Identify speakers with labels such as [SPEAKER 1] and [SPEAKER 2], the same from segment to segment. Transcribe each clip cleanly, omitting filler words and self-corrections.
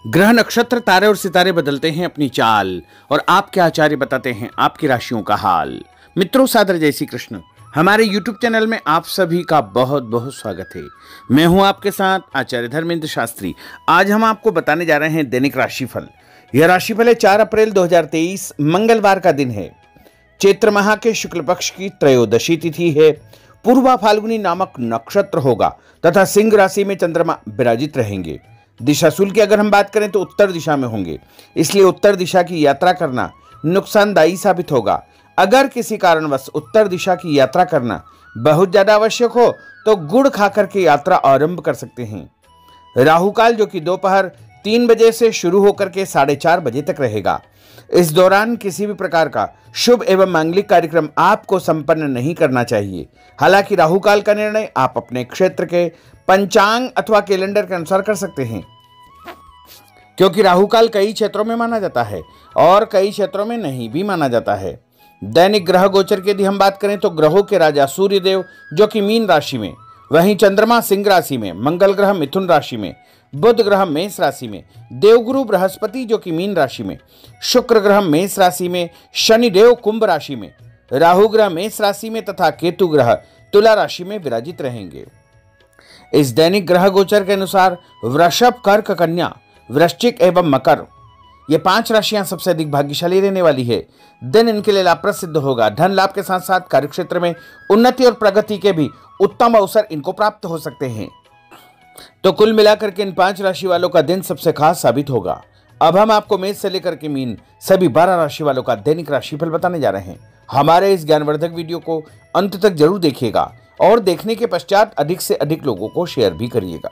[SPEAKER 1] ग्रह नक्षत्र तारे और सितारे बदलते हैं अपनी चाल और आपके आचार्य बताते हैं आपकी राशियों का हाल। मित्रों, सादर जय श्री कृष्ण। हमारे YouTube चैनल में आप सभी का बहुत बहुत स्वागत है। मैं हूं आपके साथ आचार्य धर्मेंद्र शास्त्री। आज हम आपको बताने जा रहे हैं दैनिक राशिफल। यह राशिफल है 4 अप्रैल 2023 मंगलवार का दिन है। चैत्र माह के शुक्ल पक्ष की त्रयोदशी तिथि है। पूर्वा फाल्गुनी नामक नक्षत्र होगा तथा सिंह राशि में चंद्रमा विराजित रहेंगे। दिशाशूल की अगर हम बात करें तो उत्तर दिशा में होंगे, इसलिए उत्तर दिशा की यात्रा करना नुकसानदायी साबित होगा। अगर किसी कारणवश उत्तर दिशा की यात्रा करना बहुत ज्यादा आवश्यक हो तो गुड़ खाकर के यात्रा आरंभ कर सकते हैं। राहुकाल जो कि दोपहर 3 बजे से शुरू होकर के 4:30 बजे तक रहेगा। इस दौरान किसी भी प्रकार का शुभ एवं मांगलिक कार्यक्रम आपको संपन्न नहीं करना चाहिए। हालांकि राहुकाल का निर्णय आप अपने क्षेत्र के पंचांग अथवा कैलेंडर के अनुसार कर सकते हैं, क्योंकि राहुकाल कई क्षेत्रों में माना जाता है और कई क्षेत्रों में नहीं भी माना जाता है। दैनिक ग्रह गोचर की यदि हम बात करें तो ग्रहों के राजा सूर्यदेव जो कि मीन राशि में, वहीं चंद्रमा सिंह राशि में, मंगल ग्रह मिथुन राशि में, बुध ग्रह मेष राशि में, देवगुरु बृहस्पति जो कि मीन राशि में, शुक्र ग्रह मेष राशि में, शनिदेव कुंभ राशि में, राहु ग्रह मेष राशि में तथा केतु ग्रह तुला राशि में विराजित रहेंगे। इस दैनिक ग्रह गोचर के अनुसार वृषभ, कर्क, कन्या, वृश्चिक एवं मकर, ये 5 राशियां सबसे अधिक भाग्यशाली रहने वाली है। दिन इनके लिए लाभप्रद सिद्ध होगा। धन लाभ के साथ साथ कार्यक्षेत्र में उन्नति और प्रगति के भी उत्तम अवसर इनको प्राप्त हो सकते हैं। तो कुल मिलाकर के इन 5 राशि वालों का दिन सबसे खास साबित होगा। अब हम आपको मेष से लेकर के मीन सभी 12 राशि वालों का दैनिक राशिफल बताने जा रहे हैं। हमारे इस ज्ञानवर्धक वीडियो को अंत तक जरूर देखिएगा और देखने के पश्चात अधिक से अधिक लोगों को शेयर भी करिएगा।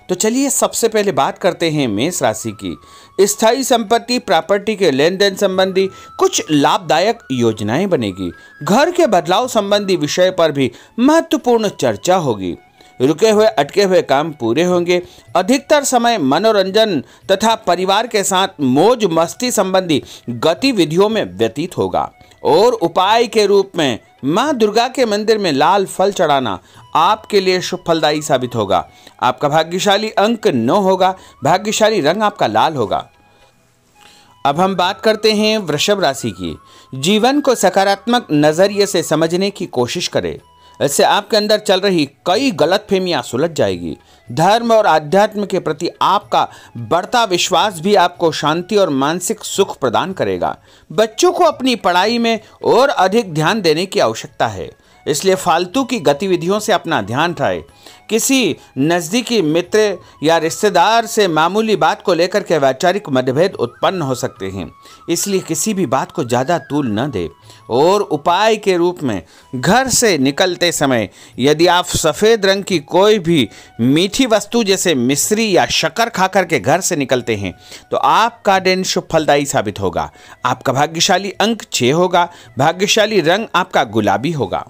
[SPEAKER 1] तो चलिए सबसे पहले बात करते हैं मेष राशि की। स्थायी संपत्ति प्रॉपर्टी के लेन देन संबंधी कुछ लाभदायक योजनाएं बनेगी। घर के बदलाव संबंधी विषय पर भी महत्वपूर्ण चर्चा होगी। रुके हुए अटके हुए काम पूरे होंगे। अधिकतर समय मनोरंजन तथा परिवार के साथ मौज मस्ती संबंधी गतिविधियों में व्यतीत होगा। और उपाय के रूप में मां दुर्गा के मंदिर में लाल फल चढ़ाना आपके लिए शुभ फलदायी साबित होगा। आपका भाग्यशाली अंक 9 होगा। भाग्यशाली रंग आपका लाल होगा। अब हम बात करते हैं वृषभ राशि की। जीवन को सकारात्मक नजरिए से समझने की कोशिश करें। इससे आपके अंदर चल रही कई गलतफहमियां सुलझ जाएगी। धर्म और आध्यात्म के प्रति आपका बढ़ता विश्वास भी आपको शांति और मानसिक सुख प्रदान करेगा। बच्चों को अपनी पढ़ाई में और अधिक ध्यान देने की आवश्यकता है, इसलिए फालतू की गतिविधियों से अपना ध्यान हटाएं। किसी नज़दीकी मित्र या रिश्तेदार से मामूली बात को लेकर के वैचारिक मतभेद उत्पन्न हो सकते हैं, इसलिए किसी भी बात को ज़्यादा तूल न दें। और उपाय के रूप में घर से निकलते समय यदि आप सफ़ेद रंग की कोई भी मीठी वस्तु जैसे मिश्री या शक्कर खाकर के घर से निकलते हैं तो आपका दिन शुभ फलदायी साबित होगा। आपका भाग्यशाली अंक 6 होगा। भाग्यशाली रंग आपका गुलाबी होगा।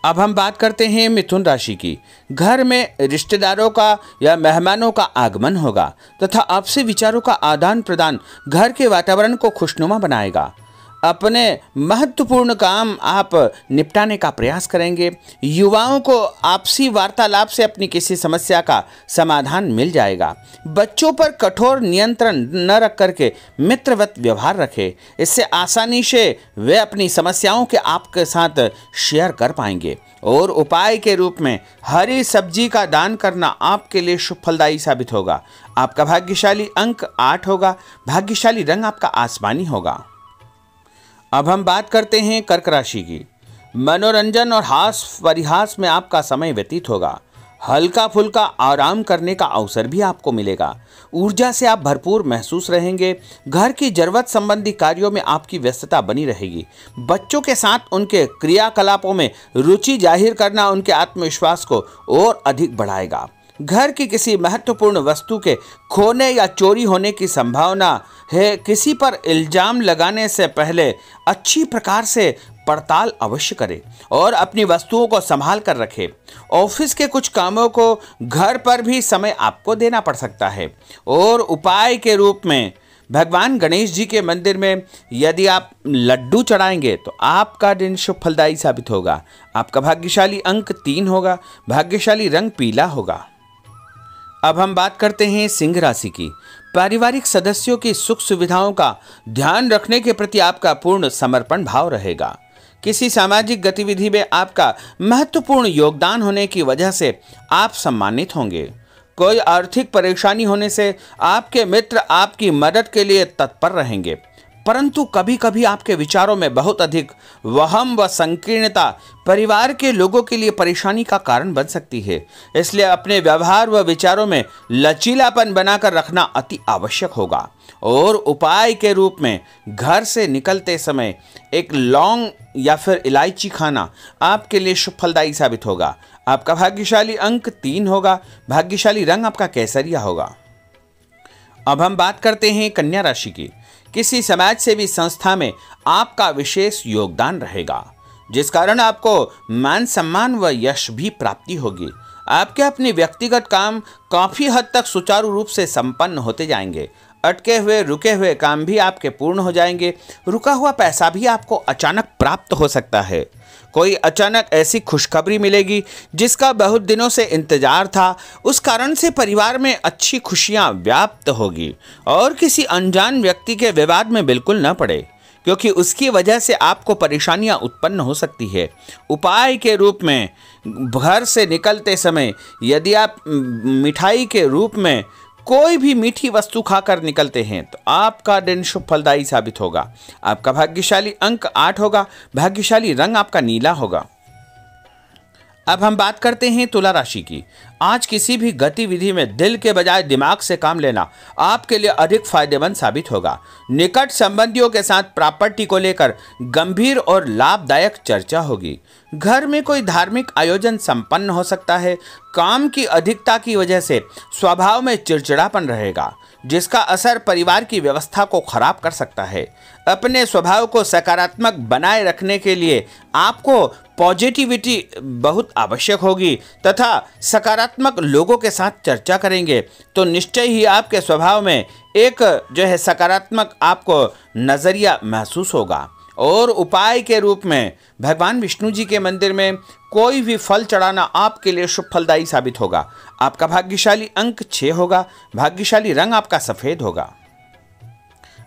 [SPEAKER 1] अब हम बात करते हैं मिथुन राशि की। घर में रिश्तेदारों का या मेहमानों का आगमन होगा तथा आपसी विचारों का आदान प्रदान घर के वातावरण को खुशनुमा बनाएगा। अपने महत्वपूर्ण काम आप निपटाने का प्रयास करेंगे। युवाओं को आपसी वार्तालाप से अपनी किसी समस्या का समाधान मिल जाएगा। बच्चों पर कठोर नियंत्रण न रख करके मित्रवत व्यवहार रखें, इससे आसानी से वे अपनी समस्याओं के आपके साथ शेयर कर पाएंगे। और उपाय के रूप में हरी सब्जी का दान करना आपके लिए शुभ फलदायी साबित होगा। आपका भाग्यशाली अंक 8 होगा। भाग्यशाली रंग आपका आसमानी होगा। अब हम बात करते हैं कर्क राशि की। मनोरंजन और हास परिहास में आपका समय व्यतीत होगा। हल्का फुल्का आराम करने का अवसर भी आपको मिलेगा। ऊर्जा से आप भरपूर महसूस रहेंगे। घर की जरूरत संबंधी कार्यों में आपकी व्यस्तता बनी रहेगी। बच्चों के साथ उनके क्रियाकलापों में रुचि जाहिर करना उनके आत्मविश्वास को और अधिक बढ़ाएगा। घर की किसी महत्वपूर्ण वस्तु के खोने या चोरी होने की संभावना है। किसी पर इल्जाम लगाने से पहले अच्छी प्रकार से पड़ताल अवश्य करें और अपनी वस्तुओं को संभाल कर रखें। ऑफिस के कुछ कामों को घर पर भी समय आपको देना पड़ सकता है। और उपाय के रूप में भगवान गणेश जी के मंदिर में यदि आप लड्डू चढ़ाएंगे तो आपका दिन शुभ फलदायी साबित होगा। आपका भाग्यशाली अंक 3 होगा। भाग्यशाली रंग पीला होगा। अब हम बात करते हैं सिंह राशि की। पारिवारिक सदस्यों की सुख सुविधाओं का ध्यान रखने के प्रति आपका पूर्ण समर्पण भाव रहेगा। किसी सामाजिक गतिविधि में आपका महत्वपूर्ण योगदान होने की वजह से आप सम्मानित होंगे। कोई आर्थिक परेशानी होने से आपके मित्र आपकी मदद के लिए तत्पर रहेंगे, परंतु कभी कभी आपके विचारों में बहुत अधिक वहम व संकीर्णता परिवार के लोगों के लिए परेशानी का कारण बन सकती है। इसलिए अपने व्यवहार व विचारों में लचीलापन बनाकर रखना अति आवश्यक होगा। और उपाय के रूप में घर से निकलते समय एक लौंग या फिर इलायची खाना आपके लिए शुभ फलदायी साबित होगा। आपका भाग्यशाली अंक 3 होगा। भाग्यशाली रंग आपका केसरिया होगा। अब हम बात करते हैं कन्या राशि की। किसी समाज सेवी संस्था में आपका विशेष योगदान रहेगा, जिस कारण आपको मान सम्मान व यश भी प्राप्ति होगी। आपके अपने व्यक्तिगत काम काफी हद तक सुचारू रूप से संपन्न होते जाएंगे। अटके हुए रुके हुए काम भी आपके पूर्ण हो जाएंगे। रुका हुआ पैसा भी आपको अचानक प्राप्त हो सकता है। कोई अचानक ऐसी खुशखबरी मिलेगी जिसका बहुत दिनों से इंतजार था। उस कारण से परिवार में अच्छी खुशियां व्याप्त होगी और किसी अनजान व्यक्ति के विवाद में बिल्कुल न पड़े, क्योंकि उसकी वजह से आपको परेशानियां उत्पन्न हो सकती है। उपाय के रूप में घर से निकलते समय यदि आप मिठाई के रूप में कोई भी मीठी वस्तु खाकर निकलते हैं तो आपका दिन शुभ फलदायी साबित होगा। आपका भाग्यशाली अंक 8 होगा। भाग्यशाली रंग आपका नीला होगा। अब हम बात करते हैं तुला राशि की। आज किसी भी गतिविधि में दिल के बजाय दिमाग से काम लेना आपके लिए अधिक फायदेमंद साबित होगा। निकट संबंधियों के साथ प्रॉपर्टी को लेकर गंभीर और लाभदायक चर्चा होगी। घर में कोई धार्मिक आयोजन संपन्न हो सकता है। काम की अधिकता की वजह से स्वभाव में चिड़चिड़ापन रहेगा, जिसका असर परिवार की व्यवस्था को खराब कर सकता है। अपने स्वभाव को सकारात्मक बनाए रखने के लिए आपको पॉजिटिविटी बहुत आवश्यक होगी तथा सकारात्मक लोगों के साथ चर्चा करेंगे तो निश्चय ही आपके स्वभाव में एक सकारात्मक आपको नज़रिया महसूस होगा। और उपाय के रूप में भगवान विष्णु जी के मंदिर में कोई भी फल चढ़ाना आपके लिए शुभ फलदायी साबित होगा। आपका भाग्यशाली अंक 6 होगा। भाग्यशाली रंग आपका सफेद होगा।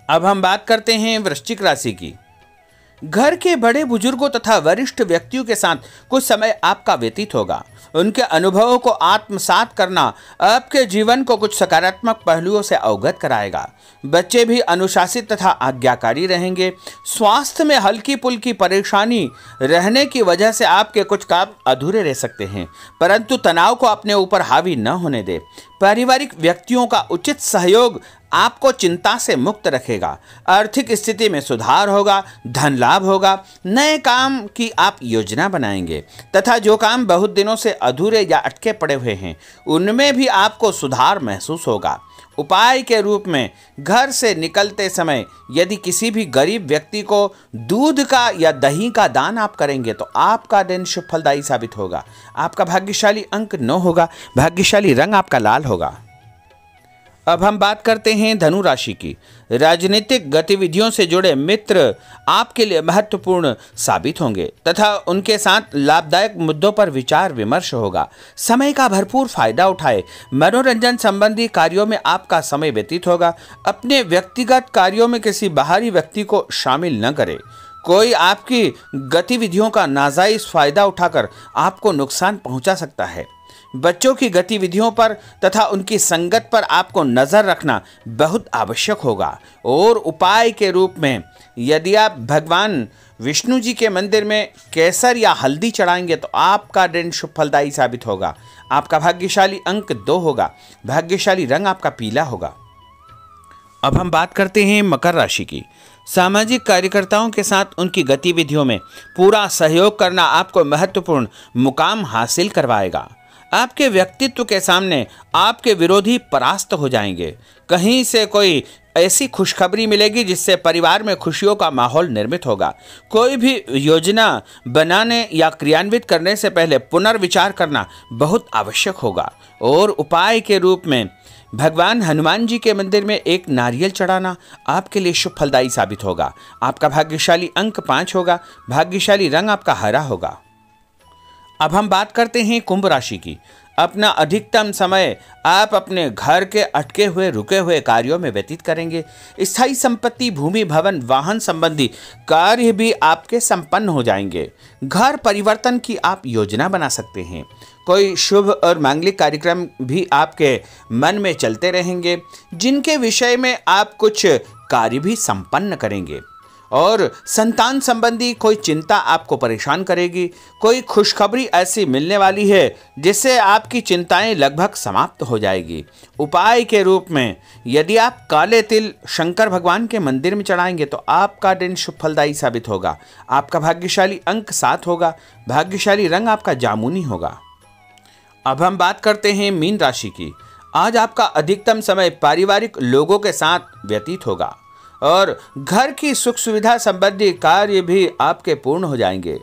[SPEAKER 1] अब हम बात करते हैं वृश्चिक राशि की। घर के बड़े बुजुर्गों तथा वरिष्ठ व्यक्तियों के साथ कुछ समय आपका व्यतीत होगा। उनके अनुभवों को आत्मसात करना आपके जीवन को कुछ सकारात्मक पहलुओं से अवगत कराएगा। बच्चे भी अनुशासित तथा आज्ञाकारी रहेंगे। स्वास्थ्य में हल्की पुल्की परेशानी रहने की वजह से आपके कुछ काम अधूरे रह सकते हैं, परंतु तनाव को अपने ऊपर हावी न होने दे। पारिवारिक व्यक्तियों का उचित सहयोग आपको चिंता से मुक्त रखेगा। आर्थिक स्थिति में सुधार होगा। धन लाभ होगा। नए काम की आप योजना बनाएंगे तथा जो काम बहुत दिनों से अधूरे या अटके पड़े हुए हैं उनमें भी आपको सुधार महसूस होगा। उपाय के रूप में घर से निकलते समय यदि किसी भी गरीब व्यक्ति को दूध का या दही का दान आप करेंगे तो आपका दिन शुभ फलदायी साबित होगा। आपका भाग्यशाली अंक 9 होगा। भाग्यशाली रंग आपका लाल होगा। अब हम बात करते हैं धनु राशि की। राजनीतिक गतिविधियों से जुड़े मित्र आपके लिए महत्वपूर्ण साबित होंगे तथा उनके साथ लाभदायक मुद्दों पर विचार विमर्श होगा। समय का भरपूर फायदा उठाए। मनोरंजन संबंधी कार्यों में आपका समय व्यतीत होगा। अपने व्यक्तिगत कार्यों में किसी बाहरी व्यक्ति को शामिल न करें। कोई आपकी गतिविधियों का नाजायज फायदा उठाकर आपको नुकसान पहुंचा सकता है। बच्चों की गतिविधियों पर तथा उनकी संगत पर आपको नजर रखना बहुत आवश्यक होगा। और उपाय के रूप में यदि आप भगवान विष्णु जी के मंदिर में केसर या हल्दी चढ़ाएंगे तो आपका दिन शुभ फलदायी साबित होगा। आपका भाग्यशाली अंक 2 होगा। भाग्यशाली रंग आपका पीला होगा। अब हम बात करते हैं मकर राशि की। सामाजिक कार्यकर्ताओं के साथ उनकी गतिविधियों में पूरा सहयोग करना आपको महत्वपूर्ण मुकाम हासिल करवाएगा। आपके व्यक्तित्व के सामने आपके विरोधी परास्त हो जाएंगे। कहीं से कोई ऐसी खुशखबरी मिलेगी जिससे परिवार में खुशियों का माहौल निर्मित होगा। कोई भी योजना बनाने या क्रियान्वित करने से पहले पुनर्विचार करना बहुत आवश्यक होगा। और उपाय के रूप में भगवान हनुमान जी के मंदिर में एक नारियल चढ़ाना आपके लिए शुभ फलदायी साबित होगा। आपका भाग्यशाली अंक 5 होगा। भाग्यशाली रंग आपका हरा होगा। अब हम बात करते हैं कुंभ राशि की। अपना अधिकतम समय आप अपने घर के अटके हुए रुके हुए कार्यों में व्यतीत करेंगे। स्थायी संपत्ति, भूमि, भवन, वाहन संबंधी कार्य भी आपके संपन्न हो जाएंगे। घर परिवर्तन की आप योजना बना सकते हैं। कोई शुभ और मांगलिक कार्यक्रम भी आपके मन में चलते रहेंगे, जिनके विषय में आप कुछ कार्य भी संपन्न करेंगे। और संतान संबंधी कोई चिंता आपको परेशान करेगी। कोई खुशखबरी ऐसी मिलने वाली है जिससे आपकी चिंताएं लगभग समाप्त हो जाएगी। उपाय के रूप में यदि आप काले तिल शंकर भगवान के मंदिर में चढ़ाएंगे तो आपका दिन शुभ फलदायी साबित होगा। आपका भाग्यशाली अंक 7 होगा। भाग्यशाली रंग आपका जामुनी होगा। अब हम बात करते हैं मीन राशि की। आज आपका अधिकतम समय पारिवारिक लोगों के साथ व्यतीत होगा और घर की सुख सुविधा संबंधी कार्य भी आपके पूर्ण हो जाएंगे।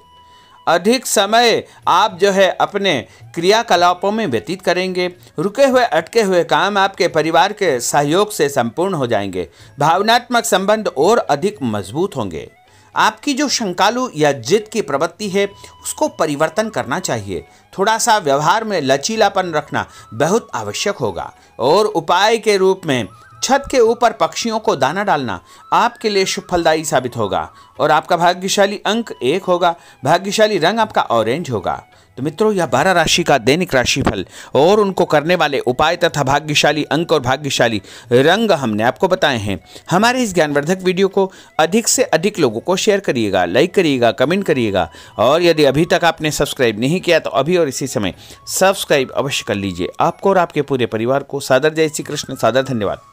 [SPEAKER 1] अधिक समय आप अपने क्रियाकलापों में व्यतीत करेंगे। रुके हुए अटके हुए काम आपके परिवार के सहयोग से संपूर्ण हो जाएंगे। भावनात्मक संबंध और अधिक मजबूत होंगे। आपकी जो शंकालु या जिद की प्रवृत्ति है उसको परिवर्तन करना चाहिए। थोड़ा सा व्यवहार में लचीलापन रखना बहुत आवश्यक होगा। और उपाय के रूप में छत के ऊपर पक्षियों को दाना डालना आपके लिए शुभ फलदायी साबित होगा। और आपका भाग्यशाली अंक 1 होगा। भाग्यशाली रंग आपका ऑरेंज होगा। तो मित्रों, यह 12 राशि का दैनिक राशिफल और उनको करने वाले उपाय तथा भाग्यशाली अंक और भाग्यशाली रंग हमने आपको बताए हैं। हमारे इस ज्ञानवर्धक वीडियो को अधिक से अधिक लोगों को शेयर करिएगा, लाइक करिएगा, कमेंट करिएगा। और यदि अभी तक आपने सब्सक्राइब नहीं किया तो अभी और इसी समय सब्सक्राइब अवश्य कर लीजिए। आपको और आपके पूरे परिवार को सादर जय श्री कृष्ण, सादर धन्यवाद।